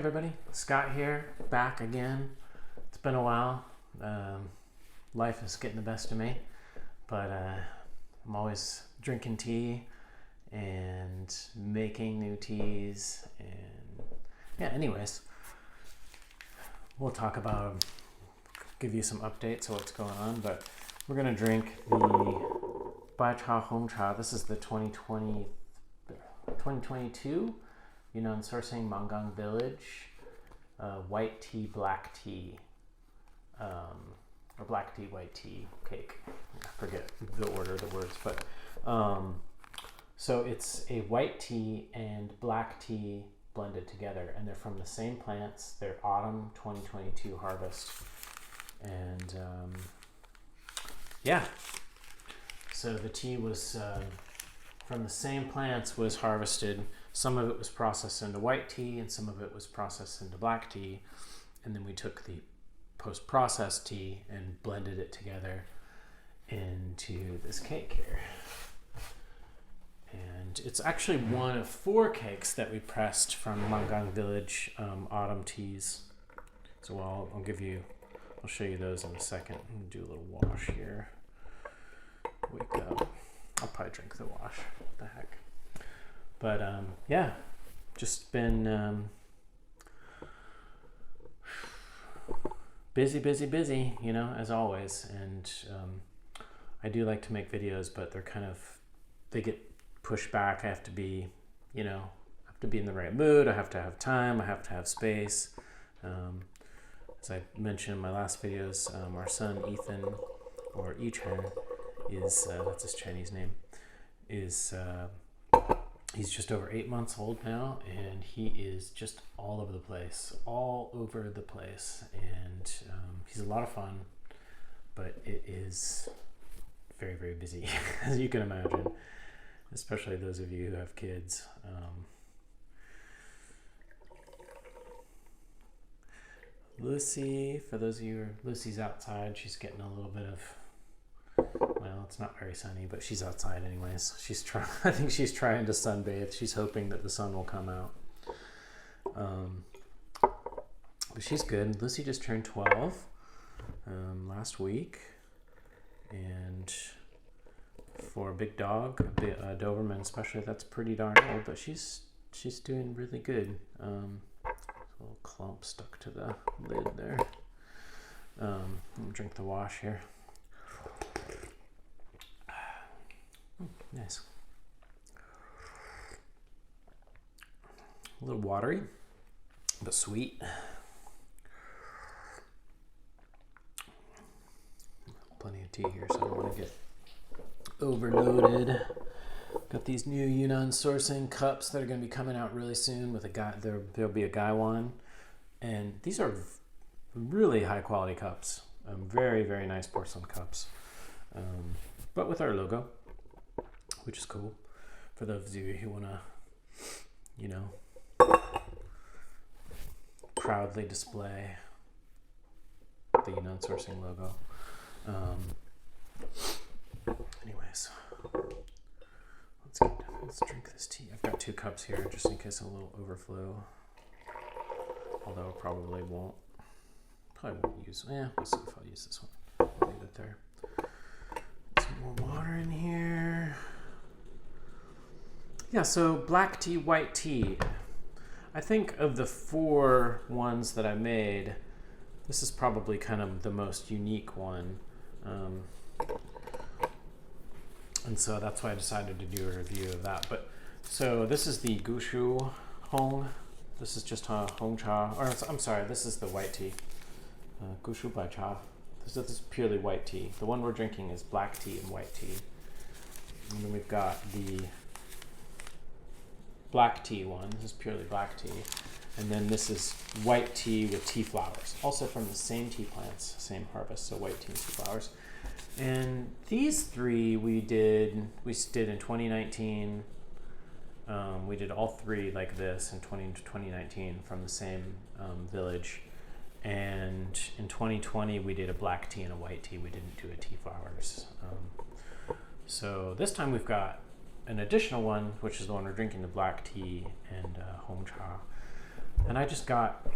everybody, Scott here, back again. It's been a while. Life is getting the best of me, but I'm always drinking tea and making new teas, and yeah, anyways, we'll talk about, give you some updates of what's going on, but we're gonna drink the Bai Cha Hong Cha. This is the 2022 Yunnan sourcing Mangang Village white tea, black tea, or black tea, white tea cake. I forget the order of the words, but so it's a white tea and black tea blended together, and they're from the same plants. They're autumn 2022 harvest, and yeah. So the tea was from the same plants, was harvested. Some of it was processed into white tea and some of it was processed into black tea. And then we took the post-processed tea and blended it together into this cake here. And it's actually one of 4 cakes that we pressed from Mangang Village autumn teas. So I'll show you those in a second. I'm gonna do a little wash here. Wake up. I'll probably drink the wash. What the heck? But yeah, just been busy, you know, as always. And I do like to make videos, but they get pushed back. I have to be, you know, I have to be in the right mood. I have to have time. I have to have space. As I mentioned in my last videos, our son Ethan, or Yichen, is that's his Chinese name, is he's just over 8 months old now, and he is just all over the place, and he's a lot of fun, but it is very, very busy, as you can imagine, especially those of you who have kids. Lucy, for those of you, Lucy's outside. She's getting a little bit of, well, it's not very sunny, but she's outside anyways. I think she's trying to sunbathe. She's hoping that the sun will come out. But she's good. Lucy just turned 12 last week. And for a big dog, a Doberman especially, that's pretty darn old, but she's doing really good. A little clump stuck to the lid there. Let me drink the wash here. Nice. A little watery, but sweet. Plenty of tea here, so I don't want to get overloaded. Got these new Yunnan sourcing cups that are going to be coming out really soon with a guy. There'll be a guy one, and these are really high quality cups. Very, very nice porcelain cups, but with our logo, which is cool for those of you who want to, you know, proudly display the Yunnan sourcing logo. Anyways, let's drink this tea. I've got 2 cups here just in case a little overflow, although I probably won't use, we'll see if I'll use this one. I'll leave it there. Some more water in here. Yeah, so black tea, white tea. I think of the 4 ones that I made, this is probably kind of the most unique one. And so that's why I decided to do a review of that. But so this is the Gushu Hong. This is just Hong Cha, or I'm sorry, this is the white tea. Gushu Bai Cha. This is purely white tea. The one we're drinking is black tea and white tea. And then we've got the black tea one. This is purely black tea. And then this is white tea with tea flowers. Also from the same tea plants, same harvest, so white tea and tea flowers. And these 3 we did in 2019. We did all 3 like this in 2019 from the same village. And in 2020 we did a black tea and a white tea. We didn't do a tea flowers. So this time we've got an additional one, which is the one we're drinking, the black tea and Hong Cha. And I just got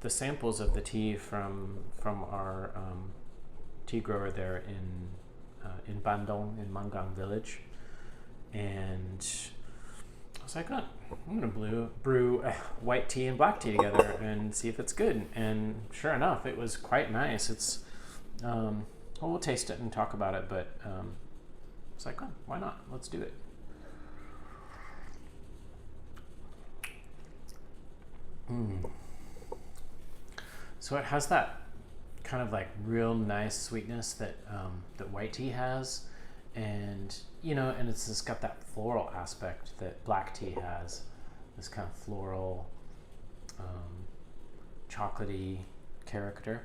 the samples of the tea from our tea grower there in Bandung, in Mangang village. And I was like, oh, I'm going to brew white tea and black tea together and see if it's good. And sure enough, it was quite nice. It's, well, we'll taste it and talk about it, but it's like, oh, why not? Let's do it. So it has that kind of like real nice sweetness that that white tea has, and and it's just got that floral aspect that black tea has. This kind of floral, chocolatey character.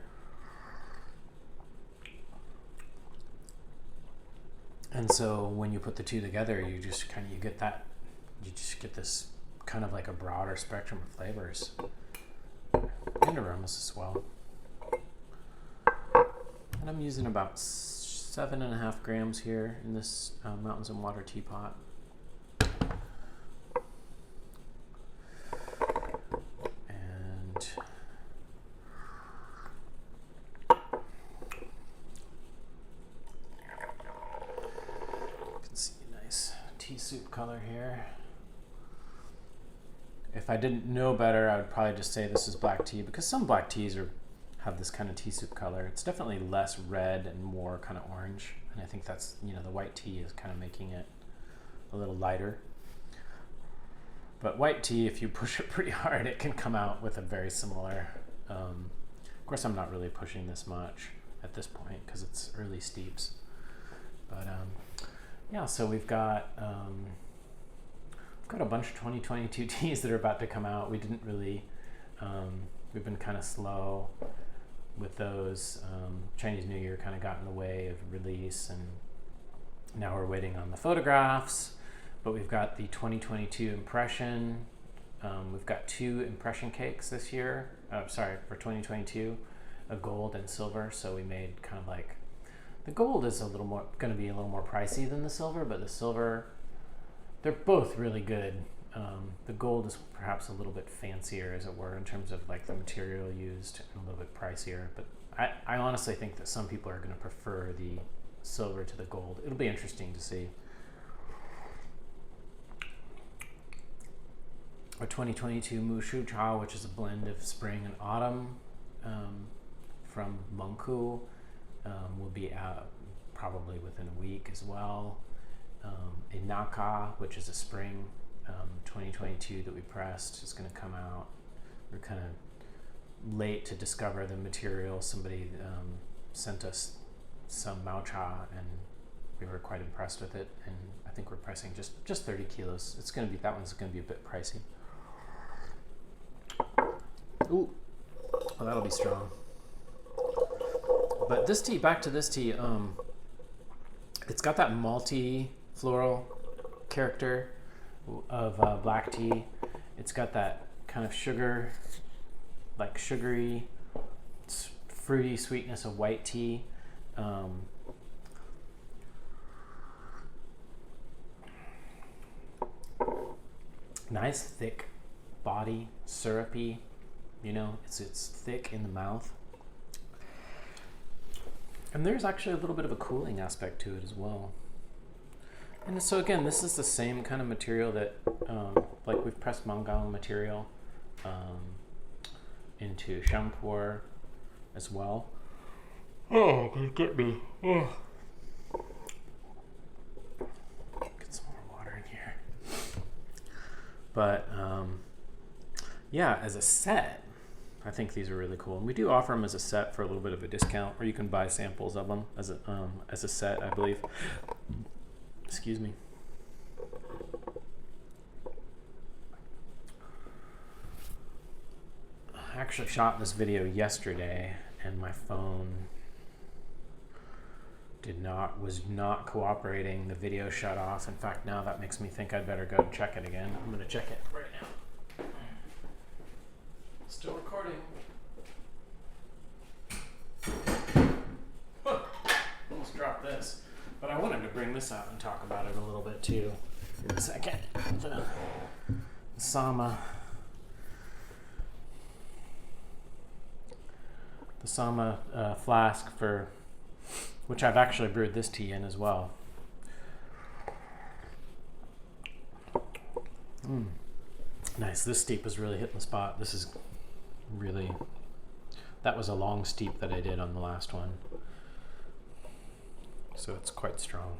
And so when you put the two together, you just get this kind of like a broader spectrum of flavors and aromas as well. And I'm using about 7.5 grams here in this Mountains and Water teapot. And you can see a nice tea soup color here. If I didn't know better, I would probably just say this is black tea, because some black teas have this kind of tea soup color. It's definitely less red and more kind of orange, and I think that's, the white tea is kind of making it a little lighter. But white tea, if you push it pretty hard, it can come out with a very similar, of course I'm not really pushing this much at this point because it's early steeps. But yeah, so we've got a bunch of 2022 teas that are about to come out. We didn't really, we've been kind of slow with those. Chinese New Year kind of got in the way of release, and now we're waiting on the photographs. But we've got the 2022 impression. We've got 2 impression cakes this year, for 2022, a gold and silver. So we made kind of like, the gold is going to be a little more pricey than the silver, but the silver, they're both really good. The gold is perhaps a little bit fancier, as it were, in terms of like the material used, and a little bit pricier. But I honestly think that some people are going to prefer the silver to the gold. It'll be interesting to see. Our 2022 Mushu Cha, which is a blend of spring and autumn from Mengku, will be out probably within a week as well. A Naka, which is a spring 2022 that we pressed, is going to come out. We're kind of late to discover the material. Somebody sent us some Mao Cha, and we were quite impressed with it. And I think we're pressing just 30 kilos. That one's going to be a bit pricey. Ooh, well, that'll be strong. But this tea, back to this tea, it's got that malty floral character of black tea. It's got that kind of sugar, like sugary, fruity sweetness of white tea. Nice thick body, syrupy, it's thick in the mouth. And there's actually a little bit of a cooling aspect to it as well. And so again, this is the same kind of material that, like we've pressed Mangang material into Shampur as well. Oh, get me. Oh. Get some more water in here. But yeah, as a set, I think these are really cool. And we do offer them as a set for a little bit of a discount, or you can buy samples of them as a set, I believe. Excuse me. I actually shot this video yesterday, and my phone was not cooperating. The video shut off. In fact, now that makes me think I'd better go check it again. I'm going to check it right now. Still recording. Almost dropped this. But I wanted to bring this out and talk about it a little bit too in a second. The Sama the Sama flask for which I've actually brewed this tea in as well. Nice. This steep is really hitting the spot. This is really, that was a long steep that I did on the last one. So it's quite strong.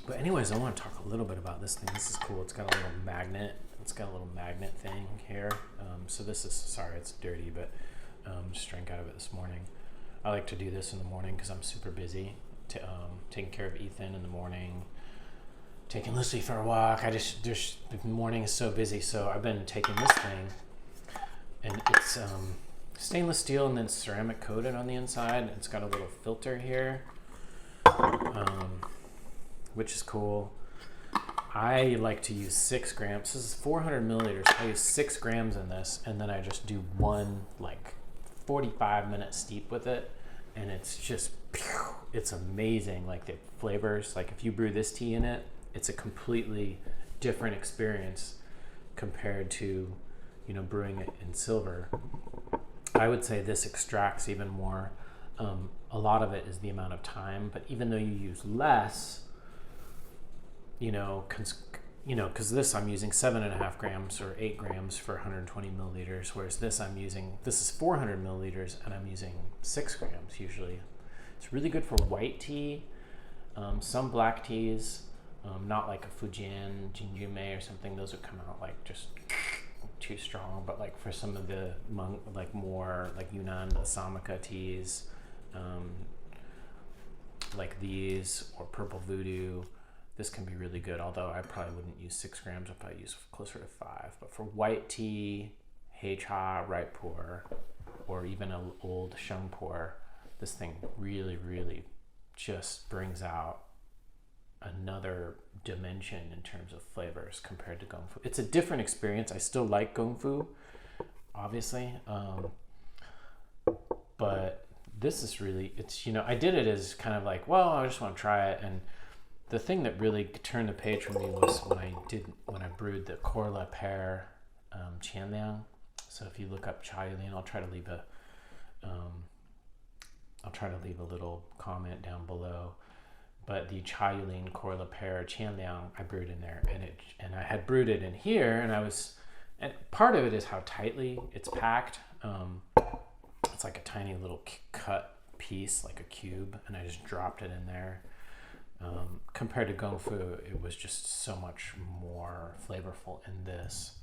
But anyways, I want to talk a little bit about this thing. This is cool. It's got a little magnet. It's got a little magnet thing here. So this is, sorry, it's dirty, but just drank out of it this morning. I like to do this in the morning because I'm super busy. Taking care of Ethan in the morning, taking Lucy for a walk. The morning is so busy, so I've been taking this thing, and it's stainless steel and then ceramic coated on the inside. It's got a little filter here, which is cool. I like to use 6 grams. This is 400 milliliters. I use 6 grams in this, and then I just do one like 45-minute steep with it, and it's just, it's amazing. Like the flavors, like if you brew this tea in it, it's a completely different experience compared to, you know, brewing it in silver. I would say this extracts even more. A lot of it is the amount of time, but even though you use less, because this I'm using 7.5 grams or 8 grams for 120 milliliters, whereas this is 400 milliliters and I'm using 6 grams usually. It's really good for white tea, some black teas, not like a Fujian Jinjume or something. Those would come out like just too strong, but like for some of the more like Yunnan Asamaka teas, like these or Purple Voodoo, this can be really good, although I probably wouldn't use 6 grams. I'd probably use closer to 5. But for white tea, hei cha, right pour, or even an old sheng pour, this thing really, really just brings out another dimension in terms of flavors compared to gongfu. It's a different experience. I still like gongfu, obviously, but this is really, it's, I did it as kind of like, well, I just want to try it. And the thing that really turned the page for me was when I brewed the Korla Pear Qian Liang. So if you look up Qian Liang, I'll try to leave a little comment down below. But the Qian Liang Korla Pear Qian Liang, I brewed in there, and I had brewed it in here, and part of it is how tightly it's packed. It's like a tiny little cut piece, like a cube, and I just dropped it in there. Compared to gongfu, it was just so much more flavorful in this.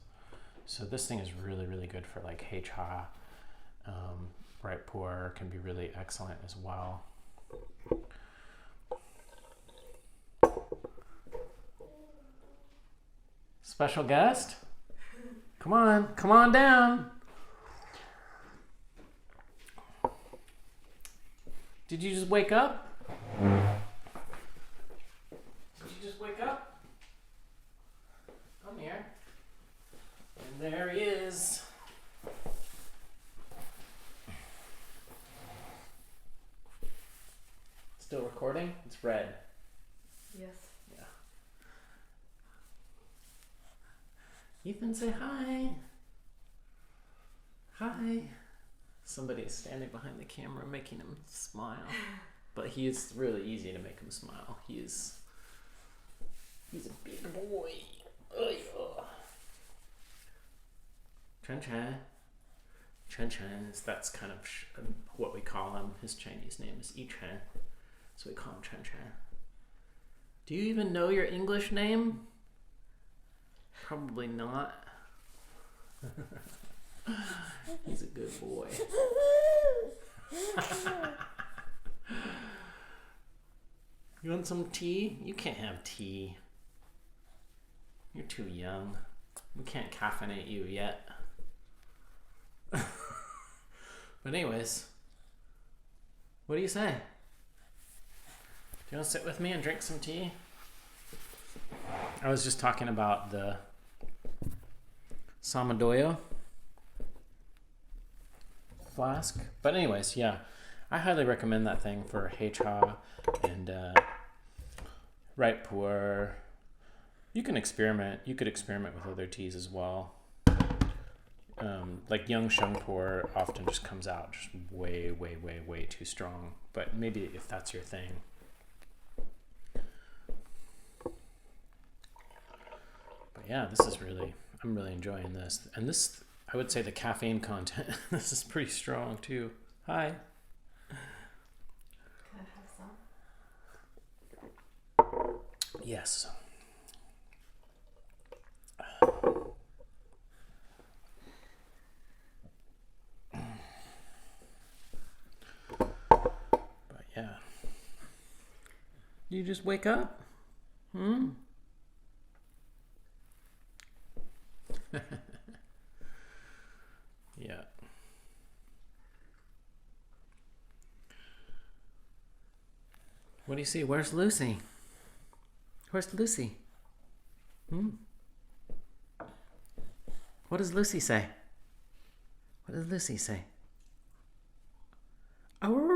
So this thing is really, really good for like hei cha. Right pour can be really excellent as well. Special guest? Come on down. Did you just wake up? Come here. And there he is. Still recording? It's red. Yes. Yeah. Ethan, say hi. Hi. Somebody is standing behind the camera making him smile. But he's really easy to make him smile. He's a big boy. Chan Chan, that's kind of what we call him. His Chinese name is Yi-Chan, so we call him Chan Chan. Do you even know your English name? Probably not. He's a good boy. You want some tea? You can't have tea. You're too young. We can't caffeinate you yet. But anyways, what do you say? Do you want to sit with me and drink some tea? I was just talking about the Samadoyo flask. But anyways, yeah, I highly recommend that thing for hei cha and right pour. You can experiment. You could experiment with other teas as well. Like Young Shengpo often just comes out just way, way, way, way too strong. But maybe if that's your thing. But yeah, this is really, I'm really enjoying this. And this, I would say the caffeine content, this is pretty strong too. Hi. Can I have some? Yes. But yeah. You just wake up? Yeah. What do you see? Where's Lucy? Where's Lucy? What does Lucy say? What does Lucy say? Oh.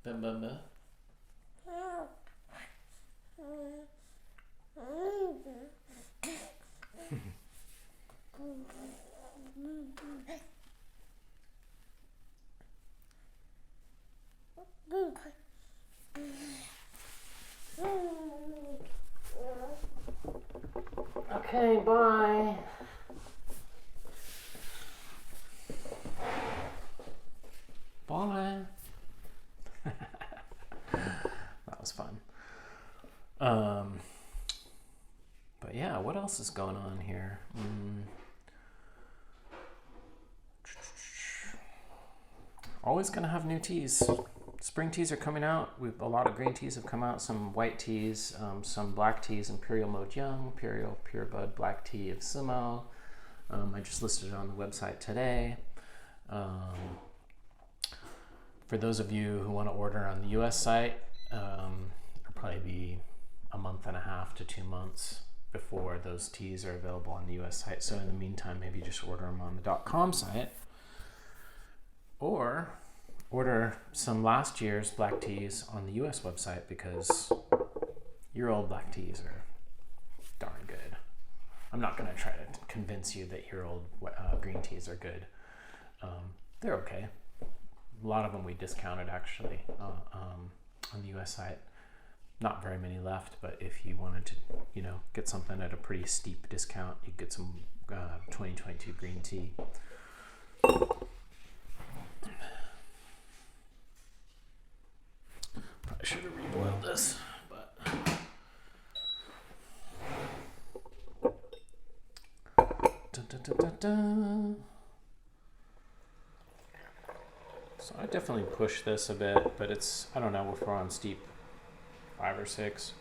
Ba-ba-ba. Okay, bye. Bye. That was fun. But yeah, what else is going on here? Always gonna have new teas. Spring teas are coming out. A lot of green teas have come out. Some white teas, some black teas. Imperial Mode Young, Imperial Pure Bud Black Tea of Sumo. I just listed it on the website today. For those of you who want to order on the US site, it'll probably be a month and a half to 2 months before those teas are available on the US site. So in the meantime, maybe just order them on the .com site. Or order some last year's black teas on the US website, because year-old black teas are darn good. I'm not going to try to convince you that year-old green teas are good. They're okay. A lot of them we discounted actually on the US site. Not very many left, but if you wanted to, get something at a pretty steep discount, you get some 2022 green tea. Probably should have reboiled this, but dun, dun, dun, dun, dun. So I definitely push this a bit, but it's, I don't know if we're on steep 5 or 6.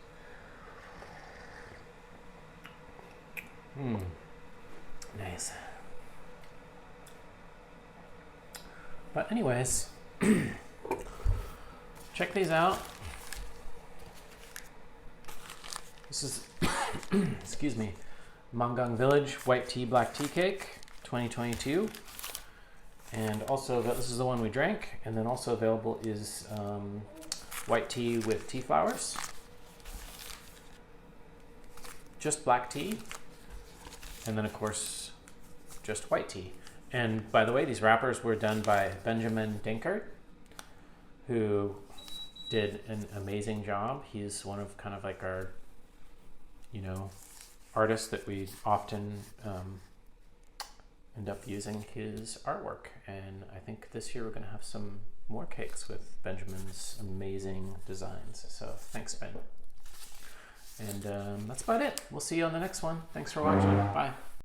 Nice. But anyways, check these out. This is, excuse me, Manggang Village White Tea Black Tea Cake 2022. And also, this is the one we drank. And then also available is white tea with tea flowers. Just black tea. And then, of course, just white tea. And by the way, these wrappers were done by Benjamin Dinkert, who did an amazing job. He's one of kind of like our, artists that we often end up using his artwork. And I think this year we're going to have some more cakes with Benjamin's amazing designs. So thanks, Ben. And that's about it. We'll see you on the next one. Thanks for watching. Bye.